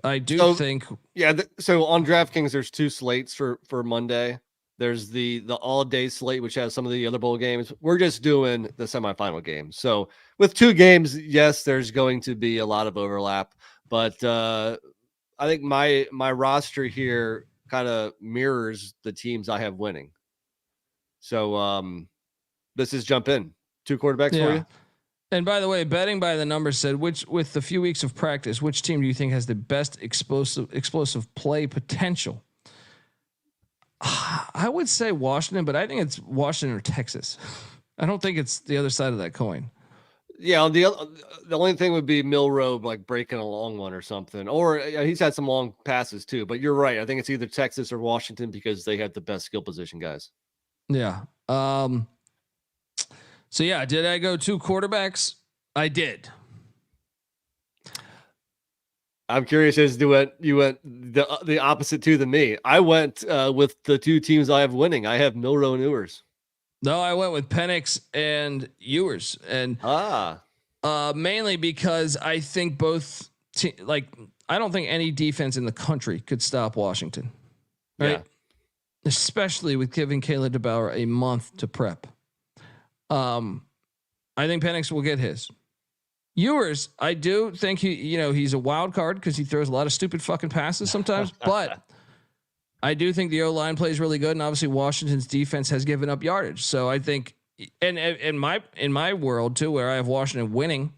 I do think. Yeah. So on DraftKings, there's 2 slates for Monday. There's the all day slate, which has some of the other bowl games. We're just doing the semifinal game. So with 2 games, yes, there's going to be a lot of overlap, but I think my roster here kind of mirrors the teams I have winning. So let's just jump in. 2 quarterbacks for you. And by the way, betting by the numbers said, with the few weeks of practice, which team do you think has the best explosive play potential? I would say Washington, but I think it's Washington or Texas. I don't think it's the other side of that coin. Yeah, the only thing would be Milroe like breaking a long one or something, or he's had some long passes too. But you're right. I think it's either Texas or Washington because they have the best skill position guys. Yeah. So yeah, did I go 2 quarterbacks? I did. I'm curious as to what you went the opposite to than me. I went with the 2 teams I have winning. I have Milroe and Ewers. No, I went with Pennix and Ewers, and mainly because I think both I don't think any defense in the country could stop Washington, right? Yeah. Especially with giving Caleb DeBauer a month to prep. I think Pennix will get his. Ewers, I do think he's a wild card because he throws a lot of stupid fucking passes sometimes, but I do think the O-line plays really good, and obviously Washington's defense has given up yardage. So I think, and in my world too, where I have Washington winning,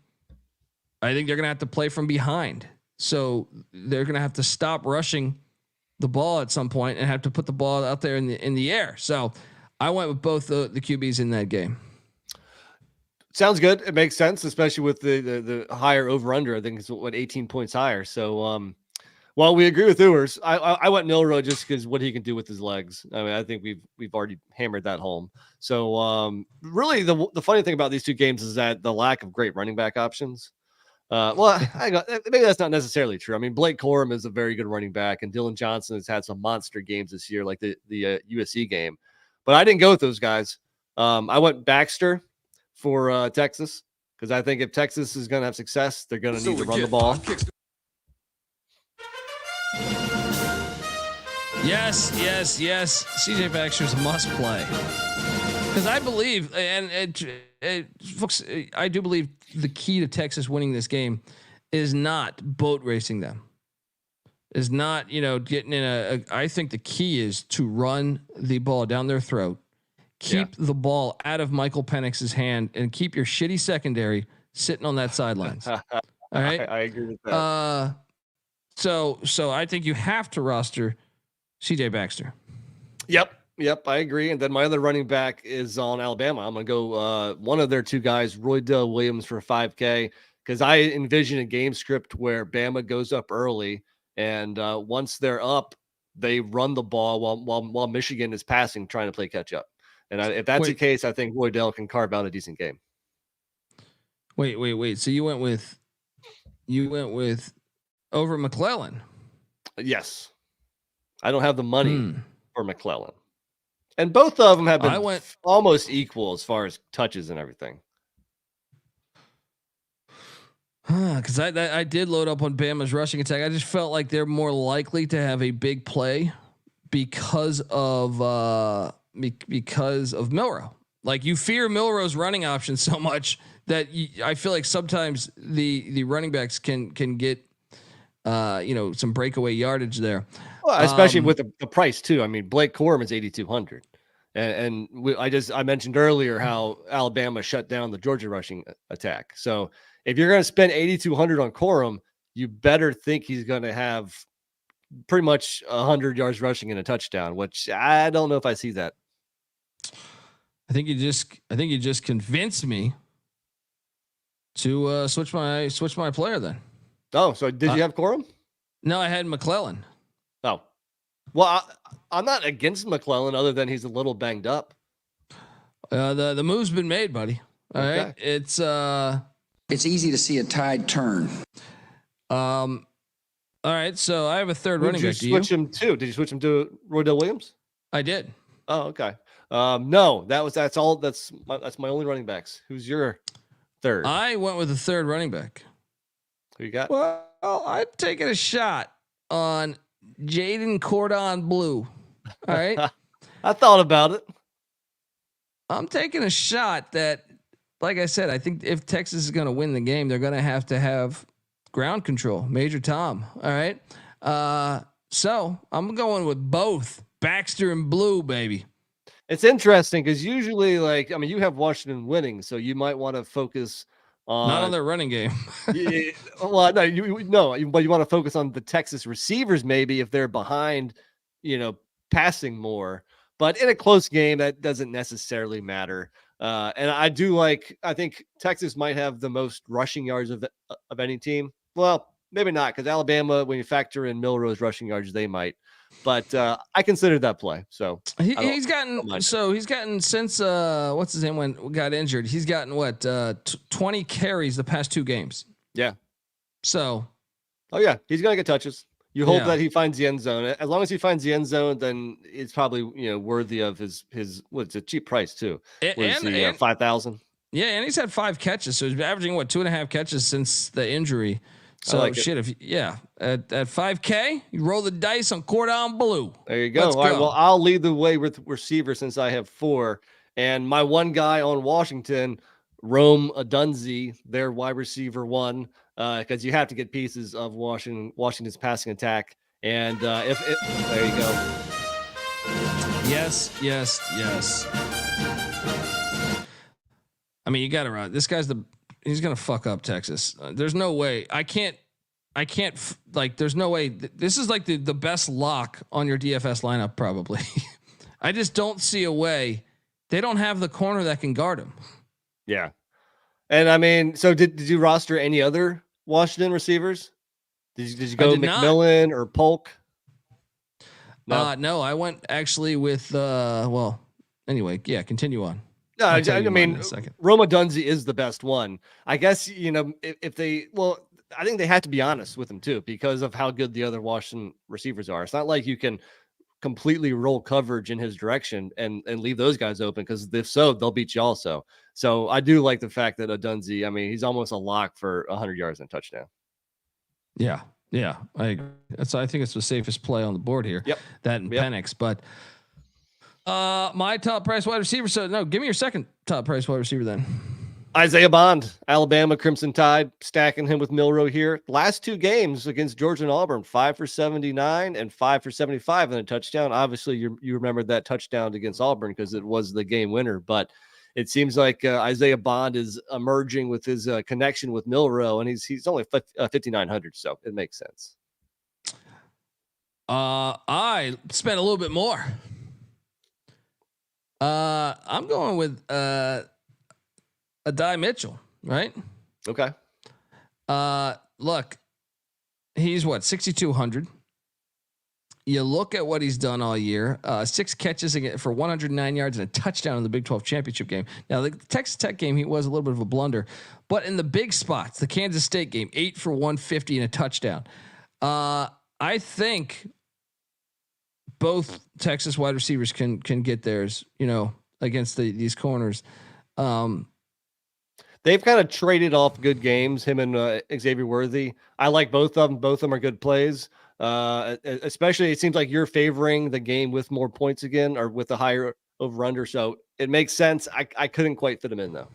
I think they're gonna have to play from behind. So they're gonna have to stop rushing the ball at some point and have to put the ball out there in the air. So I went with both the QBs in that game. Sounds good. It makes sense, especially with the higher over under. I think it's 18 points higher. So well, we agree with Ewers. I went Milroe just because what he can do with his legs. I mean, I think we've already hammered that home. So really, the funny thing about these 2 games is that the lack of great running back options. Well, maybe that's not necessarily true. I mean, Blake Corum is a very good running back, and Dylan Johnson has had some monster games this year, like the USC game. But I didn't go with those guys. I went Baxter for Texas because I think if Texas is going to have success, they're going to need to run the ball. Yes. CJ Baxter's a must play because I believe, folks, I do believe the key to Texas winning this game is not boat racing them. Is not getting in I think the key is to run the ball down their throat. Keep the ball out of Michael Pennix's hand and keep your shitty secondary sitting on that sidelines. All right. I agree with that. So I think you have to roster CJ Baxter. Yep. I agree. And then my other running back is on Alabama. I'm going to go one of their 2 guys, Roydell Williams for 5K, because I envision a game script where Bama goes up early and once they're up, they run the ball while Michigan is passing, trying to play catch up. And if that's the case, I think Roydell can carve out a decent game. Wait. So you went with over McClellan? Yes. I don't have the money for McClellan. And both of them have been almost equal as far as touches and everything. Because I did load up on Bama's rushing attack. I just felt like they're more likely to have a big play because of Milroe. Like you fear Milroe's running options so much that I feel like sometimes the running backs can get some breakaway yardage there. Well, especially with the price too. I mean, Blake Corum is 8,200, and I mentioned earlier how Alabama shut down the Georgia rushing attack. So if you're going to spend 8,200 on Corum, you better think he's going to have pretty much 100 yards rushing and a touchdown, which I don't know if I see that. I think you just convinced me to switch my player then. Oh, so did you have Corum? No, I had McClellan. Oh, well, I'm not against McClellan other than he's a little banged up. The move's been made, buddy. All right. It's easy to see a tide turn. All right. So I have a third running back. Did you switch him to Roydell Williams? I did. Oh, okay. No, that's all. That's my only running backs. Who's your third? I went with the third running back. Who you got? Well, I'm taking a shot on Jaden Cordon Bleu. All right. I thought about it. I'm taking a shot that, like I said, I think if Texas is going to win the game, they're going to have ground control. Major Tom. All right. So I'm going with both Baxter and Blue, baby. It's interesting because usually, you have Washington winning, so you might want to focus on not on their running game. Well, but you want to focus on the Texas receivers, maybe if they're behind, passing more. But in a close game, that doesn't necessarily matter. And I think Texas might have the most rushing yards of any team. Well, maybe not, because Alabama, when you factor in Milroe's rushing yards, they might. But I considered that play. So he's gotten since what's his name when got injured. He's gotten 20 carries the past 2 games. Yeah. So. Oh yeah, he's gonna get touches. You hope that he finds the end zone. As long as he finds the end zone, then it's probably worthy of his what's a cheap price too. And 5,000. Yeah, and he's had 5 catches, so he's been averaging 2.5 catches since the injury. So at $5K, you roll the dice on Cordon Bleu. There you go. All right, well, I'll lead the way with receiver since I have 4, and my one guy on Washington, Rome Odunze, their wide receiver 1, because you have to get pieces of Washington's passing attack, and there you go. Yes. I mean, you got to run. This guy's he's going to fuck up Texas. There's no way. I can't there's no way. This is like the best lock on your DFS lineup, probably. I just don't see a way. They don't have the corner that can guard him. Yeah. And I mean, so did you roster any other Washington receivers? Did you go McMillan or Polk? No, I went actually with anyway, continue on. No, I mean, Rome Odunze is the best one. I guess, if they, I think they have to be honest with him too, because of how good the other Washington receivers are. It's not like you can completely roll coverage in his direction and leave those guys open, because if so, they'll beat you also. So I do like the fact that Odunze, I mean, he's almost a lock for 100 yards and a touchdown. Yeah, I agree. I think it's the safest play on the board here. Yep. That and Pennix, but my top price wide receiver. So no, give me your second top price wide receiver then. Isaiah Bond, Alabama Crimson Tide, stacking him with Milroe here. Last 2 games against Georgia and Auburn, 5 for 79 and 5 for 75 and a touchdown. Obviously, you remembered that touchdown against Auburn because it was the game winner. But it seems like Isaiah Bond is emerging with his connection with Milroe, and he's only 5,900, so it makes sense. I spent a little bit more. I'm going with Adai Mitchell, right? Okay. Look, he's 6,200. You look at what he's done all year, 6 catches for 109 yards and a touchdown in the Big 12 championship game. Now the Texas Tech game, he was a little bit of a blunder, but in the big spots, the Kansas State game, 8 for 150 and a touchdown. I think both Texas wide receivers can get theirs, against these corners. They've kind of traded off good games, him and Xavier Worthy. I like both of them. Both of them are good plays. Especially, it seems like you're favoring the game with more points again, or with a higher over/under. So it makes sense. I couldn't quite fit him in though.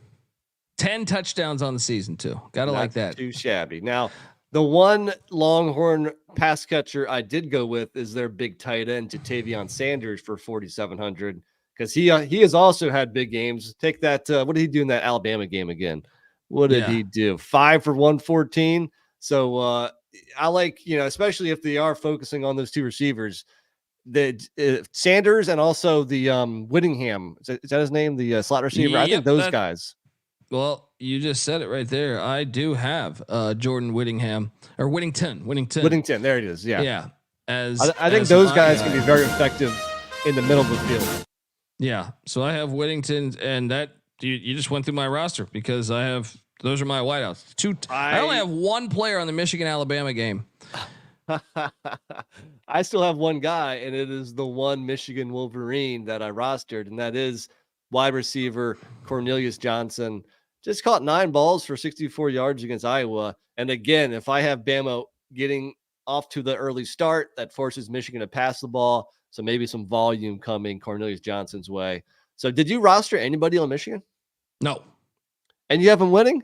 10 touchdowns on the season too. Gotta like that. Too shabby. Now, the one Longhorn pass catcher I did go with is their big tight end, Jatavion Sanders, for 4,700. Because he has also had big games. Take that. What did he do in that Alabama game again? What did he do? 5 for 114. So I like, especially if they are focusing on those 2 receivers, the Sanders and also the Whittingham. Is that his name? The slot receiver. I think those guys. Well, you just said it right there. I do have Jordan Whittingham or Whittington. There it is. Yeah. Yeah. I think those guys can be very effective in the middle of the field. Yeah. So I have Whittington, and that you just went through my roster because those are my wideouts. I only have 1 player on the Michigan-Alabama game. I still have 1 guy, and it is the one Michigan Wolverine that I rostered, and that is wide receiver Cornelius Johnson. Just caught 9 balls for 64 yards against Iowa. And again, if I have Bama getting off to the early start, that forces Michigan to pass the ball. So maybe some volume coming Cornelius Johnson's way. So did you roster anybody on Michigan? No. And you have him winning?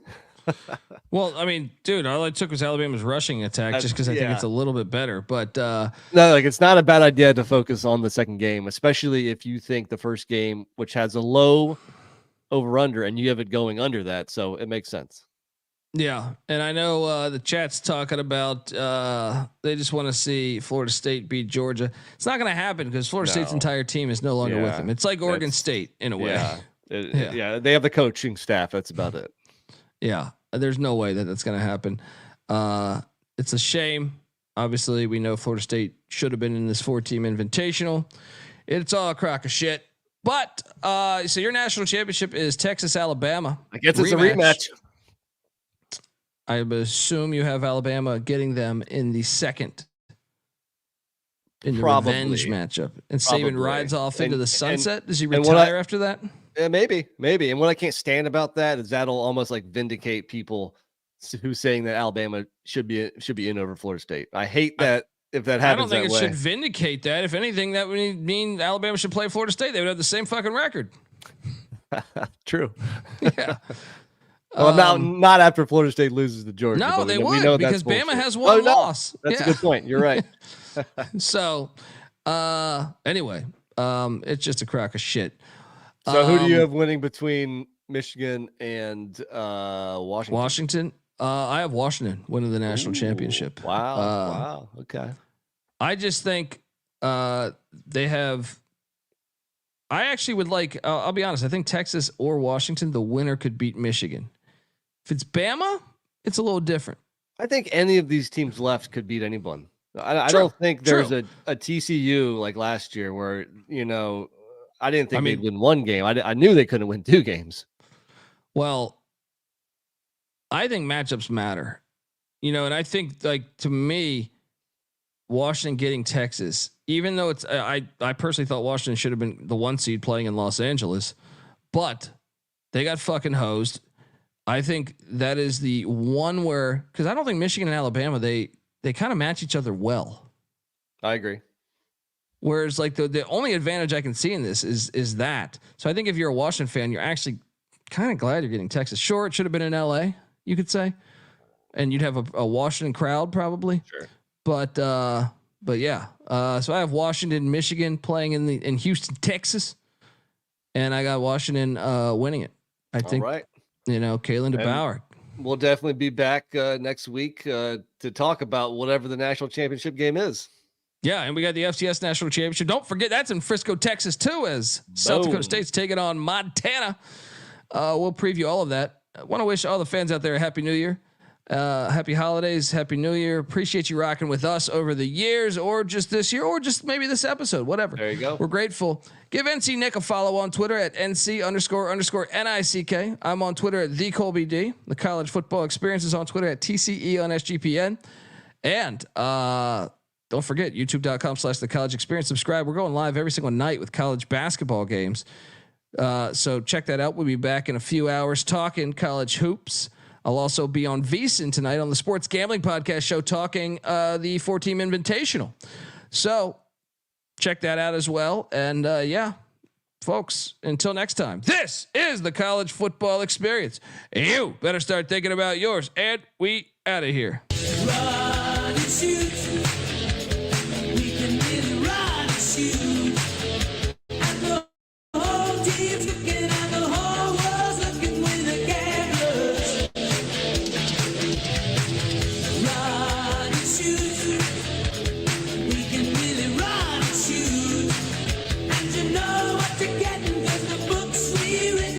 Well, I mean, dude, all I took was Alabama's rushing attack just because I think it's a little bit better. But no, it's not a bad idea to focus on the second game, especially if you think the first game, which has a low over-under, and you have it going under that. So it makes sense. Yeah, and I know the chat's talking about they just want to see Florida State beat Georgia. It's not going to happen because Florida State's entire team is no longer with them. It's like Oregon State in a way. Yeah, they have the coaching staff. That's about it. Yeah, there's no way that that's going to happen. it's a shame. Obviously, we know Florida State should have been in this 4-team invitational. It's all a crock of shit. But so your national championship is Texas, Alabama. I guess it's a rematch. I assume you have Alabama getting them in the second. In the revenge matchup, and Saban rides off into the sunset. Does he retire after that? Yeah, maybe. And what I can't stand about that is that'll almost like vindicate people who's saying that Alabama should be in over Florida State. I hate that if that happens. I don't think it should vindicate that. If anything, that would mean Alabama should play Florida State. They would have the same fucking record. True. Yeah. Well, not after Florida State loses to Georgia. No, they would, because Bama has one loss. That's a good point. You're right. So, anyway, it's just a crock of shit. So who do you have winning between Michigan and Washington? Washington. I have Washington winning the national championship. Wow. Okay. I just think they have. I actually would like. I'll be honest. I think Texas or Washington, the winner could beat Michigan. If it's Bama, it's a little different. I think any of these teams left could beat anyone. I don't think there's a TCU like last year where, I didn't think they'd win one game. I knew they couldn't win 2 games. Well, I think matchups matter, and I think, like, to me, Washington getting Texas, even though it's, I personally thought Washington should have been the 1 seed playing in Los Angeles, but they got fucking hosed. I think that is the one where, because I don't think Michigan and Alabama, they kind of match each other well. I agree. Whereas, like, the only advantage I can see in this is that. So I think if you're a Washington fan, you're actually kind of glad you're getting Texas. Sure, it should have been in LA, you could say, and you'd have a Washington crowd probably. Sure. But yeah. So I have Washington, Michigan playing in Houston, Texas, and I got Washington winning it. I think. All right. Kalen DeBauer. We'll definitely be back next week to talk about whatever the national championship game is. Yeah, and we got the FCS National Championship. Don't forget, that's in Frisco, Texas, too, as South Dakota State's taking on Montana. We'll preview all of that. I want to wish all the fans out there a Happy New Year. Happy holidays, Happy New Year. Appreciate you rocking with us over the years, or just this year, or just maybe this episode, whatever. There you go. We're grateful. Give NC Nick a follow on Twitter at NC__NICK. I'm on Twitter at TheColbyD. The College Football Experience is on Twitter at TCE on SGPN. And don't forget, youtube.com/The College Experience. Subscribe. We're going live every single night with college basketball games. So check that out. We'll be back in a few hours talking college hoops. I'll also be on VSiN tonight on the Sports Gambling Podcast show talking the 4-team invitational. So check that out as well. And yeah, folks, until next time, this is the College Football Experience. You better start thinking about yours. And we out of here. Run and shoot. We can really run and shoot. And the whole team's together.